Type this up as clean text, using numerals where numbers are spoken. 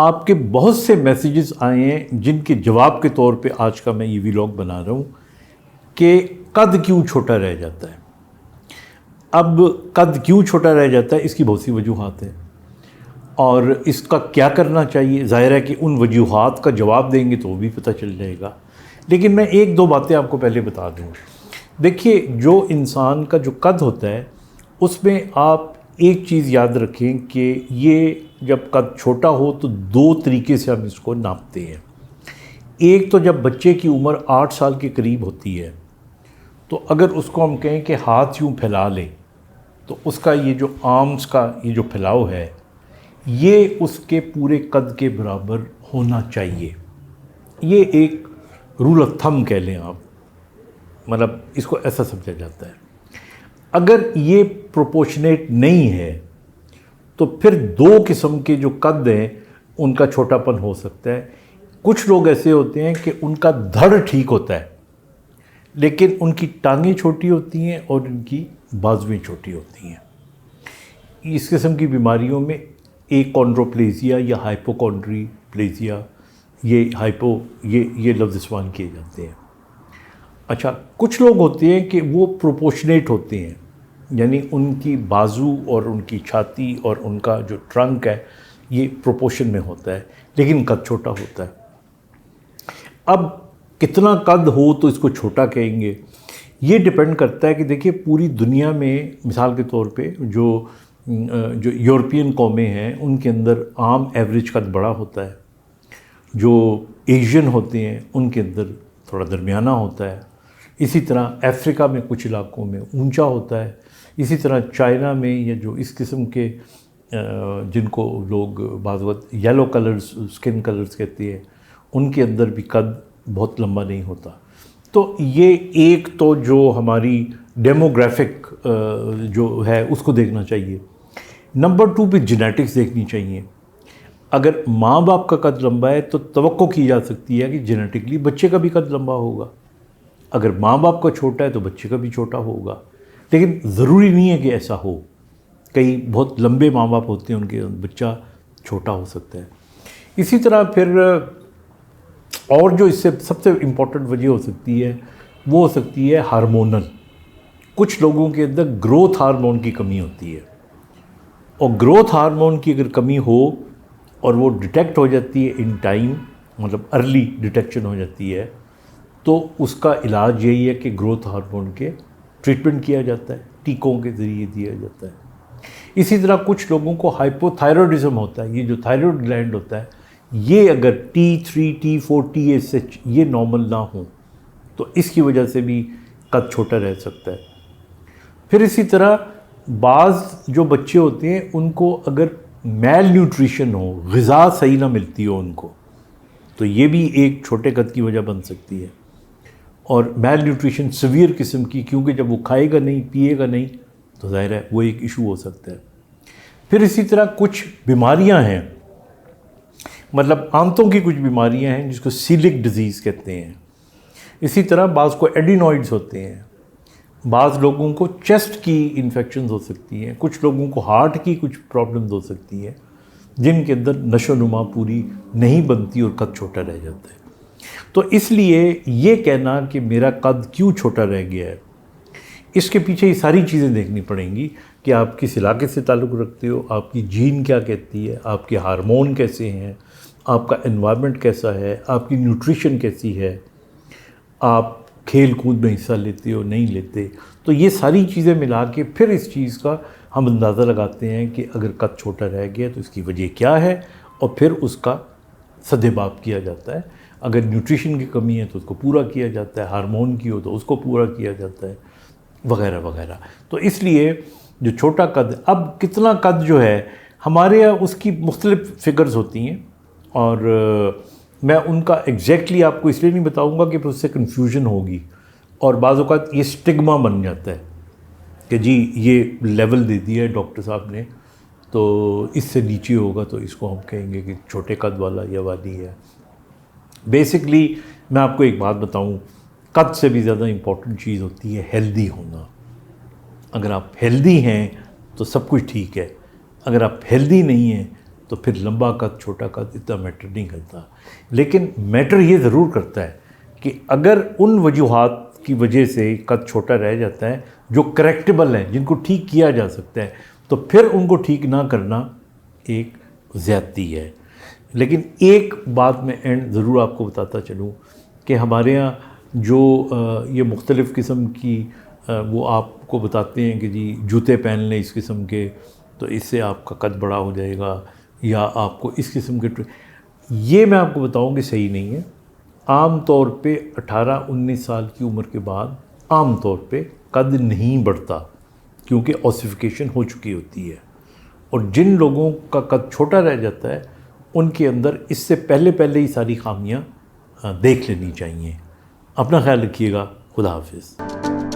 आपके बहुत से मैसेजेस आए हैं जिनके जवाब के तौर पे आज का मैं ये व्लॉग बना रहा हूँ कि कद क्यों छोटा रह जाता है। अब कद क्यों छोटा रह जाता है, इसकी बहुत सी वजूहात हैं और इसका क्या करना चाहिए। ज़ाहिर है कि उन वजूहात का जवाब देंगे तो वो भी पता चल जाएगा, लेकिन मैं एक दो बातें आपको पहले बता दूँ। देखिए, जो इंसान का जो कद होता है उसमें आप एक चीज़ याद रखें कि ये जब कद छोटा हो तो दो तरीके से हम इसको नापते हैं। एक तो जब बच्चे की उम्र 8 साल के करीब होती है तो अगर उसको हम कहें कि हाथ यूँ फैला लें तो उसका ये जो आर्म्स का ये जो फैलाव है ये उसके पूरे कद के बराबर होना चाहिए। ये एक रूल ऑफ थंब कह लें आप, मतलब इसको ऐसा समझा जाता है। अगर ये प्रोपोर्शनेट नहीं है तो फिर दो किस्म के जो कद हैं उनका छोटापन हो सकता है। कुछ लोग ऐसे होते हैं कि उनका धड़ ठीक होता है लेकिन उनकी टांगें छोटी होती हैं और उनकी बाजुएं छोटी होती हैं। इस किस्म की बीमारियों में एकॉन्ड्रोप्लेजिया या हाइपोकॉन्ड्रीप्लेजिया ये लफ्ज़ इस्तेमाल किए जाते हैं। अच्छा, कुछ लोग होते हैं कि वो प्रोपोर्शनेट होते हैं, यानी उनकी बाजू और उनकी छाती और उनका जो ट्रंक है ये प्रोपोर्शन में होता है लेकिन कद छोटा होता है। अब कितना कद हो तो इसको छोटा कहेंगे, ये डिपेंड करता है कि देखिए पूरी दुनिया में मिसाल के तौर पे जो यूरोपियन कौमें हैं उनके अंदर आम एवरेज कद बड़ा होता है, जो एशियन होते हैं उनके अंदर थोड़ा दरमियाना होता है, इसी तरह अफ्रीका में कुछ इलाकों में ऊंचा होता है, इसी तरह चाइना में या जो इस किस्म के जिनको लोग बाज़ वक़्त येलो कलर्स स्किन कलर्स कहते हैं उनके अंदर भी कद बहुत लंबा नहीं होता। तो ये एक तो जो हमारी डेमोग्राफिक जो है उसको देखना चाहिए। नंबर 2 पे जेनेटिक्स देखनी चाहिए। अगर माँ बाप का कद लंबा है तो तवक्को की जा सकती है कि जेनेटिकली बच्चे का भी कद लंबा होगा। अगर माँ बाप का छोटा है तो बच्चे का भी छोटा होगा, लेकिन ज़रूरी नहीं है कि ऐसा हो। कई बहुत लंबे माँ बाप होते हैं उनके बच्चा छोटा हो सकता है। इसी तरह फिर और जो इससे सबसे इम्पॉर्टेंट वजह हो सकती है वो हो सकती है हार्मोनल। कुछ लोगों के अंदर ग्रोथ हार्मोन की कमी होती है और ग्रोथ हार्मोन की अगर कमी हो और वो डिटेक्ट हो जाती है इन टाइम, मतलब अर्ली डिटेक्शन हो जाती है, तो उसका इलाज यही है कि ग्रोथ हार्मोन के ट्रीटमेंट किया जाता है, टीकों के ज़रिए दिया जाता है। इसी तरह कुछ लोगों को हाइपोथायरॉयडिज्म होता है, ये जो थायराइड ग्लैंड होता है ये अगर T3, T4, TSH ये नॉर्मल ना हो तो इसकी वजह से भी कद छोटा रह सकता है। फिर इसी तरह बाज़ जो बच्चे होते हैं उनको अगर मैल न्यूट्रिशन हो, ग़िज़ा सही ना मिलती हो उनको, तो ये भी एक छोटे कद की वजह बन सकती है। और मैल न्यूट्रिशन सीवियर किस्म की, क्योंकि जब वो खाएगा नहीं पिएगा नहीं तो ज़ाहिर है वो एक इशू हो सकता है। फिर इसी तरह कुछ बीमारियां हैं, मतलब आंतों की कुछ बीमारियां हैं जिसको सीलिक डिजीज़ कहते हैं। इसी तरह बाज़ को एडिनॉइड्स होते हैं, बाज़ लोगों को चेस्ट की इन्फेक्शंस हो सकती हैं, कुछ लोगों को हार्ट की कुछ प्रॉब्लम्स हो सकती हैं जिनके अंदर नशोनुमा पूरी नहीं बनती और कद छोटा रह जाता है। तो इसलिए ये कहना कि मेरा कद क्यों छोटा रह गया है, इसके पीछे ये सारी चीज़ें देखनी पड़ेंगी कि आप किस इलाके से ताल्लुक़ रखते हो, आपकी जीन क्या कहती है, आपके हार्मोन कैसे हैं, आपका एनवायरनमेंट कैसा है, आपकी न्यूट्रिशन कैसी है, आप खेल कूद में हिस्सा लेते हो नहीं लेते। तो ये सारी चीज़ें मिला के फिर इस चीज़ का हम अंदाज़ा लगाते हैं कि अगर कद छोटा रह गया तो इसकी वजह क्या है और फिर उसका सद्देबाब किया जाता है। अगर न्यूट्रिशन की कमी है तो उसको पूरा किया जाता है, हार्मोन की हो तो उसको पूरा किया जाता है, वगैरह वगैरह। तो इसलिए जो छोटा कद, अब कितना कद जो है हमारे यहाँ उसकी मुख्तलिफ़ फ़िगर्स होती हैं और मैं उनका एग्जैक्टली आपको इसलिए नहीं बताऊंगा कि उससे कन्फ्यूजन होगी और बाज़ औक़ात ये स्टिग्मा बन जाता है कि जी ये लेवल दे दिया है डॉक्टर साहब ने तो इससे नीचे होगा तो इसको हम कहेंगे कि छोटे कद वाला या वाली है। बेसिकली मैं आपको एक बात बताऊं, कद से भी ज़्यादा इम्पॉर्टेंट चीज़ होती है हेल्दी होना। अगर आप हेल्दी हैं तो सब कुछ ठीक है, अगर आप हेल्दी नहीं हैं तो फिर लंबा कद छोटा कद इतना मैटर नहीं करता। लेकिन मैटर ये ज़रूर करता है कि अगर उन वजूहात की वजह से कद छोटा रह जाता है जो करेक्टेबल हैं, जिनको ठीक किया जा सकता है, तो फिर उनको ठीक ना करना एक ज़्यादती है। लेकिन एक बात मैं एंड ज़रूर आपको बताता चलूँ कि हमारे यहाँ जो ये मुख्तलिफ़ किस्म की वो आपको बताते हैं कि जी जूते पहन लें इस किस्म के, तो इससे आपका कद बड़ा हो जाएगा, या आपको इस किस्म के, ये मैं आपको बताऊँ कि सही नहीं है। आम तौर पे 18-19 साल की उम्र के बाद आम तौर पे कद नहीं बढ़ता, क्योंकि ऑसिफिकेशन हो चुकी होती है। और जिन लोगों का कद छोटा रह जाता है उनके अंदर इससे पहले पहले ही सारी खामियां देख लेनी चाहिए। अपना ख्याल रखिएगा। खुदा हाफिज़।